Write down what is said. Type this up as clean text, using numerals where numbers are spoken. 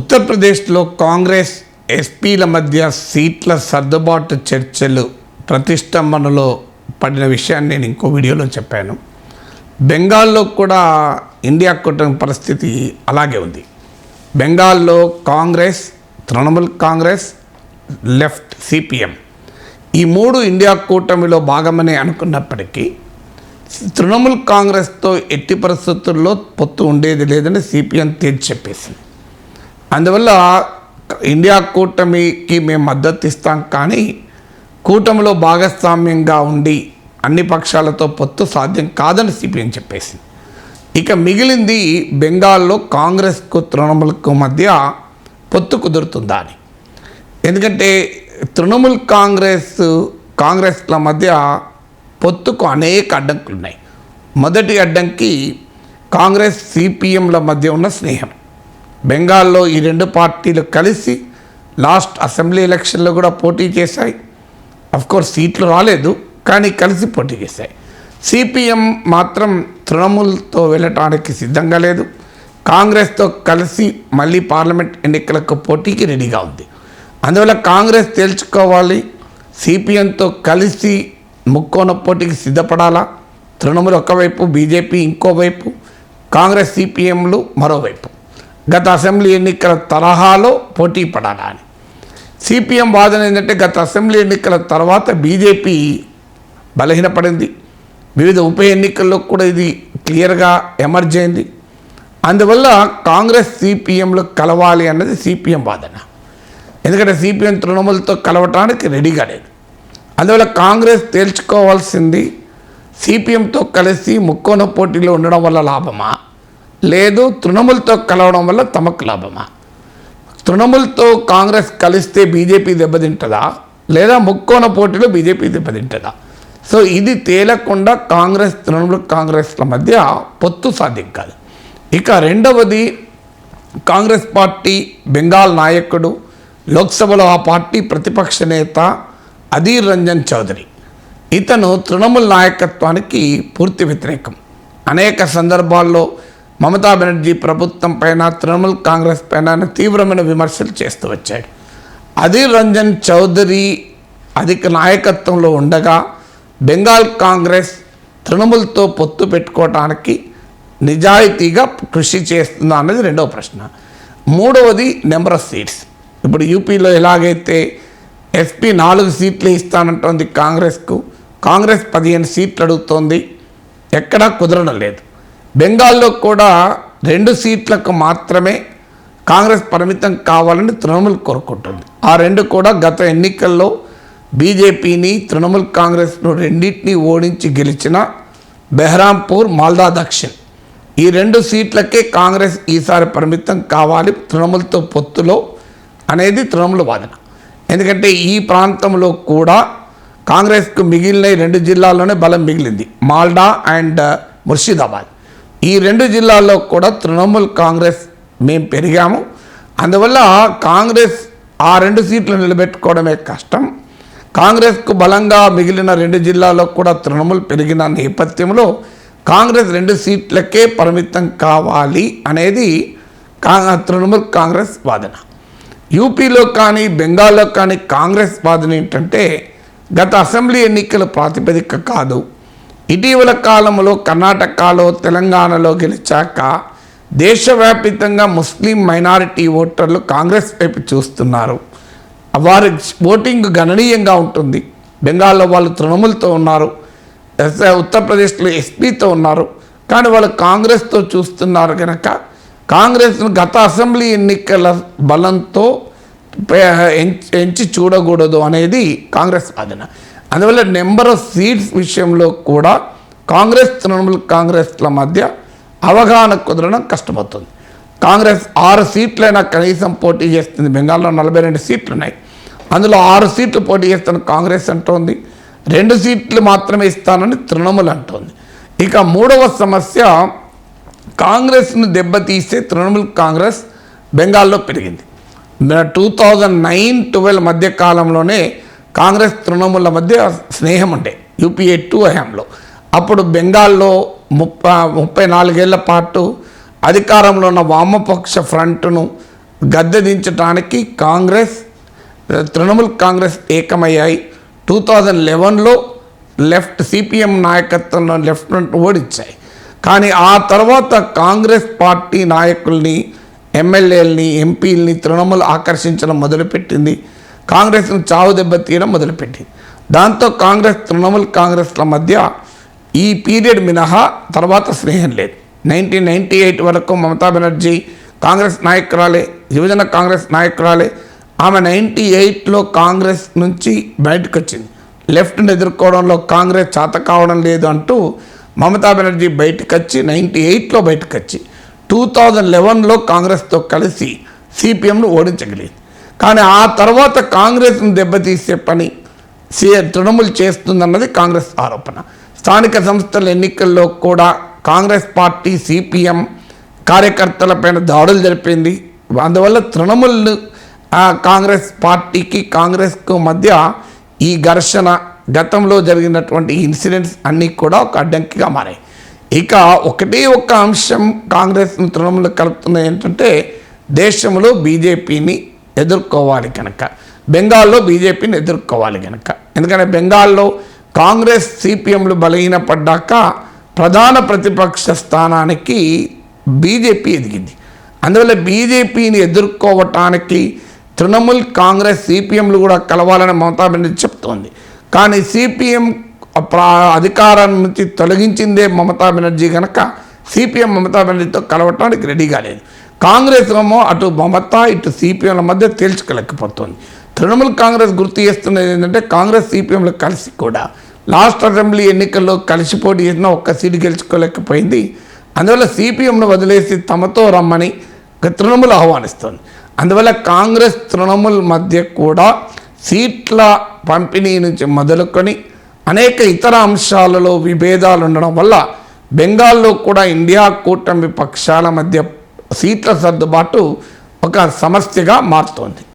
ఉత్తరప్రదేశ్లో కాంగ్రెస్ ఎస్పీల మధ్య సీట్ల సర్దుబాటు చర్చలు ప్రతిష్టంభనలో పడిన విషయాన్ని నేను ఇంకో వీడియోలో చెప్పాను. బెంగాల్లో కూడా ఇండియా కూటమి పరిస్థితి అలాగే ఉంది. బెంగాల్లో కాంగ్రెస్, తృణమూల్ కాంగ్రెస్, లెఫ్ట్ సిపిఎం ఈ మూడు ఇండియా కూటమిలో భాగమని అనుకున్నప్పటికీ తృణమూల్ కాంగ్రెస్తో ఎట్టి పరిస్థితుల్లో పొత్తు ఉండేది లేదని సిపిఎం తేల్చి చెప్పేసింది. అందువల్ల ఇండియా కూటమికి మేము మద్దతు ఇస్తాం, కానీ కూటమిలో భాగస్వామ్యంగా ఉండి అన్ని పక్షాలతో పొత్తు సాధ్యం కాదని సిపిఎం చెప్పేసింది. ఇక మిగిలింది బెంగాల్లో కాంగ్రెస్కు తృణమూల్కు మధ్య పొత్తు కుదురుతుందా అని. ఎందుకంటే తృణమూల్ కాంగ్రెస్ల మధ్య పొత్తుకు అనేక అడ్డంకులు ఉన్నాయి. మొదటి అడ్డంకి కాంగ్రెస్ సిపిఎంల మధ్య ఉన్న స్నేహం. బెంగాల్లో ఈ రెండు పార్టీలు కలిసి లాస్ట్ అసెంబ్లీ ఎలక్షన్లో కూడా పోటీ చేశాయి. అఫ్కోర్స్ సీట్లు రాలేదు, కానీ కలిసి పోటీ చేశాయి. సిపిఎం మాత్రం తృణమూల్తో వెళ్ళటానికి సిద్ధంగా లేదు. కాంగ్రెస్తో కలిసి మళ్ళీ పార్లమెంట్ ఎన్నికలకు పోటీకి రెడీగా ఉంది. అందువల్ల కాంగ్రెస్ తేల్చుకోవాలి, సిపిఎంతో కలిసి ముక్కోన పోటీకి సిద్ధపడాలా. తృణమూల్ ఒకవైపు, బీజేపీ ఇంకోవైపు, కాంగ్రెస్ సిపిఎంలు మరోవైపు గత అసెంబ్లీ ఎన్నికల తరహాలో పోటీ పడాలా అని. సిపిఎం వాదన ఏంటంటే గత అసెంబ్లీ ఎన్నికల తర్వాత బీజేపీ బలహీనపడింది. వివిధ ఉప ఎన్నికల్లో కూడా ఇది క్లియర్గా ఎమర్జ్ అయింది. అందువల్ల కాంగ్రెస్ సిపిఎంలు కలవాలి అన్నది సిపిఎం వాదన. ఎందుకంటే సిపిఎం తృణమూల్తో కలవటానికి రెడీగా లేదు. అందువల్ల కాంగ్రెస్ తేల్చుకోవాల్సింది సిపిఎంతో కలిసి ముక్కోన పోటీలో ఉండడం వల్ల లాభమా, లేదు తృణమూల్తో కలవడం వల్ల తమకు లాభమా. తృణమూల్తో కాంగ్రెస్ కలిస్తే బీజేపీ దెబ్బతింటుందా, లేదా ముక్కోన పోటీలో బీజేపీ దెబ్బతింటుందా. సో ఇది తేలకుండా తృణమూల్ కాంగ్రెస్ల మధ్య పొత్తు సాధ్యం కాదు. ఇక రెండవది, కాంగ్రెస్ పార్టీ బెంగాల్ నాయకుడు, లోక్సభలో ఆ పార్టీ ప్రతిపక్ష నేత అధీర్ రంజన్ చౌదరి. ఇతను తృణమూల్ నాయకత్వానికి పూర్తి వ్యతిరేకం. అనేక సందర్భాల్లో మమతా బెనర్జీ ప్రభుత్వం పైన, తృణమూల్ కాంగ్రెస్ పైన తీవ్రమైన విమర్శలు చేస్తూ వచ్చాడు. అధీర్ రంజన్ చౌదరి అధిక నాయకత్వంలో ఉండగా బెంగాల్ కాంగ్రెస్ తృణమూల్తో పొత్తు పెట్టుకోవటానికి నిజాయితీగా కృషి చేస్తుందా అన్నది రెండవ ప్రశ్న. మూడవది నెంబర్ ఆఫ్ సీట్స్. ఇప్పుడు యూపీలో ఎలాగైతే ఎస్పీ 4 సీట్లు ఇస్తానంటోంది కాంగ్రెస్కు, కాంగ్రెస్ 15 సీట్లు అడుగుతోంది, ఎక్కడా కుదరడం లేదు. బెంగాల్లో కూడా 2 సీట్లకు మాత్రమే కాంగ్రెస్ పరిమితం కావాలని తృణమూల్ కోరుకుంటుంది. ఆ 2 కూడా గత ఎన్నికల్లో బీజేపీని, తృణమూల్ కాంగ్రెస్ను రెండింటినీ ఓడించి గెలిచిన బెహ్రాంపూర్, మాల్దా దక్షిణ్ ఈ 2 సీట్లకే కాంగ్రెస్ ఈసారి పరిమితం కావాలి తృణమూల్తో పొత్తులో అనేది తృణమూల్ వాదన. ఎందుకంటే ఈ ప్రాంతంలో కూడా కాంగ్రెస్కు మిగిలిన 2 జిల్లాల్లోనే బలం మిగిలింది, మాల్డా అండ్ ముర్షిదాబాద్. ఈ 2 జిల్లాల్లో కూడా తృణమూల్ కాంగ్రెస్ మేము పెరిగాము. అందువల్ల కాంగ్రెస్ ఆ 2 సీట్లు నిలబెట్టుకోవడమే కష్టం. కాంగ్రెస్కు బలంగా మిగిలిన 2 జిల్లాల్లో కూడా తృణమూల్ పెరిగిన నేపథ్యంలో కాంగ్రెస్ 2 సీట్లకే పరిమితం కావాలి అనేది తృణమూల్ కాంగ్రెస్ వాదన. యూపీలో కానీ బెంగాల్లో కానీ కాంగ్రెస్ వాదన ఏంటంటే గత అసెంబ్లీ ఎన్నికల ప్రాతిపదిక కాదు, ఇటీవల కాలంలో కర్ణాటకలో, తెలంగాణలో గెలిచాక దేశవ్యాప్తంగా ముస్లిం మైనారిటీ ఓటర్లు కాంగ్రెస్ వైపు చూస్తున్నారు. వారి ఓటింగ్ గణనీయంగా ఉంటుంది. బెంగాల్లో వాళ్ళు తృణమూల్తో ఉన్నారు, ఉత్తరప్రదేశ్లో ఎస్పీతో ఉన్నారు, కానీ వాళ్ళు కాంగ్రెస్తో చూస్తున్నారు. కనుక కాంగ్రెస్ను గత అసెంబ్లీ ఎన్నికల బలంతో ఎంచి చూడకూడదు అనేది కాంగ్రెస్ వాదన. అందువల్ల నెంబర్ ఆఫ్ సీట్స్ విషయంలో కూడా కాంగ్రెస్, తృణమూల్ కాంగ్రెస్ల మధ్య అవగాహన కుదరడం కష్టమవుతుంది. కాంగ్రెస్ 6 సీట్లైనా కనీసం పోటీ చేస్తుంది. బెంగాల్లో 42 సీట్లు ఉన్నాయి, అందులో 6 సీట్లు పోటీ చేస్తాను కాంగ్రెస్ అంటోంది, 2 సీట్లు మాత్రమే ఇస్తానని తృణమూల్ అంటోంది. ఇక మూడవ సమస్య, కాంగ్రెస్ను దెబ్బతీసే తృణమూల్ కాంగ్రెస్ బెంగాల్లో పెరిగింది. 2009-12 మధ్య కాలంలోనే కాంగ్రెస్ తృణమూల మధ్య స్నేహం ఉండే యూపీఏ 2 హయాంలో. అప్పుడు బెంగాల్లో 34 ఏళ్ల పాటు అధికారంలో ఉన్న వామపక్ష ఫ్రంట్ను గద్దె దించడానికి కాంగ్రెస్ తృణమూల్ కాంగ్రెస్ ఏకమయ్యాయి. 2011లో లెఫ్ట్ సిపిఎం నాయకత్వంలో లెఫ్ట్ ఫ్రంట్ ఓడించాయి. కానీ ఆ తర్వాత కాంగ్రెస్ పార్టీ నాయకుల్ని, ఎమ్మెల్యేలని, ఎంపీలని తృణమూల్ ఆకర్షించడం మొదలుపెట్టింది. కాంగ్రెస్ను చావు దెబ్బ తీయడం మొదలుపెట్టింది. దాంతో కాంగ్రెస్ తృణమూల్ కాంగ్రెస్ల మధ్య ఈ పీరియడ్ మినహా తర్వాత స్నేహం లేదు. 1998 వరకు మమతా బెనర్జీ కాంగ్రెస్ నాయకురాలే, యువజన కాంగ్రెస్ నాయకురాలే. ఆమె 98లో కాంగ్రెస్ నుంచి బయటకు వచ్చింది. లెఫ్ట్ని ఎదుర్కోవడంలో కాంగ్రెస్ చేత కావడం లేదు అంటూ మమతా బెనర్జీ బయటకు వచ్చి 98లో బయటకు వచ్చి 2011లో కాంగ్రెస్తో కలిసి సిపిఎంను ఓడించగలిగింది. కానీ ఆ తర్వాత కాంగ్రెస్ను దెబ్బతీసే పని తృణమూల్ చేస్తుందన్నది కాంగ్రెస్ ఆరోపణ. స్థానిక సంస్థల ఎన్నికల్లో కూడా కాంగ్రెస్ పార్టీ సిపిఎం కార్యకర్తలపైన దాడులు జరిపింది. అందువల్ల తృణమూల్ కాంగ్రెస్ పార్టీకి కాంగ్రెస్కు మధ్య ఈ ఘర్షణ, గతంలో జరిగినటువంటి ఇన్సిడెంట్స్ అన్నీ కూడా ఒక అడ్డంకిగా మారాయి. ఇక ఒకటే ఒక్క అంశం కాంగ్రెస్ను తృణమూల్ కలుపుతున్నది ఏంటంటే దేశంలో బీజేపీని ఎదుర్కోవాలి కనుక, బెంగాల్లో బీజేపీని ఎదుర్కోవాలి కనుక. ఎందుకంటే బెంగాల్లో కాంగ్రెస్ సిపిఎంలు బలహీనపడ్డాక ప్రధాన ప్రతిపక్ష స్థానానికి బీజేపీ ఎదిగింది. అందువల్ల బీజేపీని ఎదుర్కోవటానికి తృణమూల్, కాంగ్రెస్, సిపిఎంలు కూడా కలవాలని మమతా బెనర్జీ చెప్తోంది. కానీ సిపిఎం అధికారం నుంచి తొలగించిందే మమతా బెనర్జీ కనుక సిపిఎం మమతా బెనర్జీతో కలవటానికి రెడీగా లేదు. కాంగ్రెస్ ఏమో అటు మమతా ఇటు సిపిఎంల మధ్య తేల్చుకోలేకపోతుంది. తృణమూల్ కాంగ్రెస్ గుర్తు చేస్తున్నది ఏంటంటే కాంగ్రెస్ సిపిఎంలు కలిసి కూడా లాస్ట్ అసెంబ్లీ ఎన్నికల్లో కలిసి పోటీ చేసిన ఒక్క సీటు గెలుచుకోలేకపోయింది. అందువల్ల సిపిఎంను వదిలేసి తమతో రమ్మని తృణమూల్ ఆహ్వానిస్తుంది. అందువల్ల కాంగ్రెస్ తృణమూల్ మధ్య కూడా సీట్ల పంపిణీ నుంచి మొదలుకొని అనేక ఇతర అంశాలలో విభేదాలు ఉండడం వల్ల బెంగాల్లో కూడా ఇండియా కూటమి పక్షాల మధ్య సీట్ల సర్దుబాటు ఒక సమస్యగా మారుతోంది.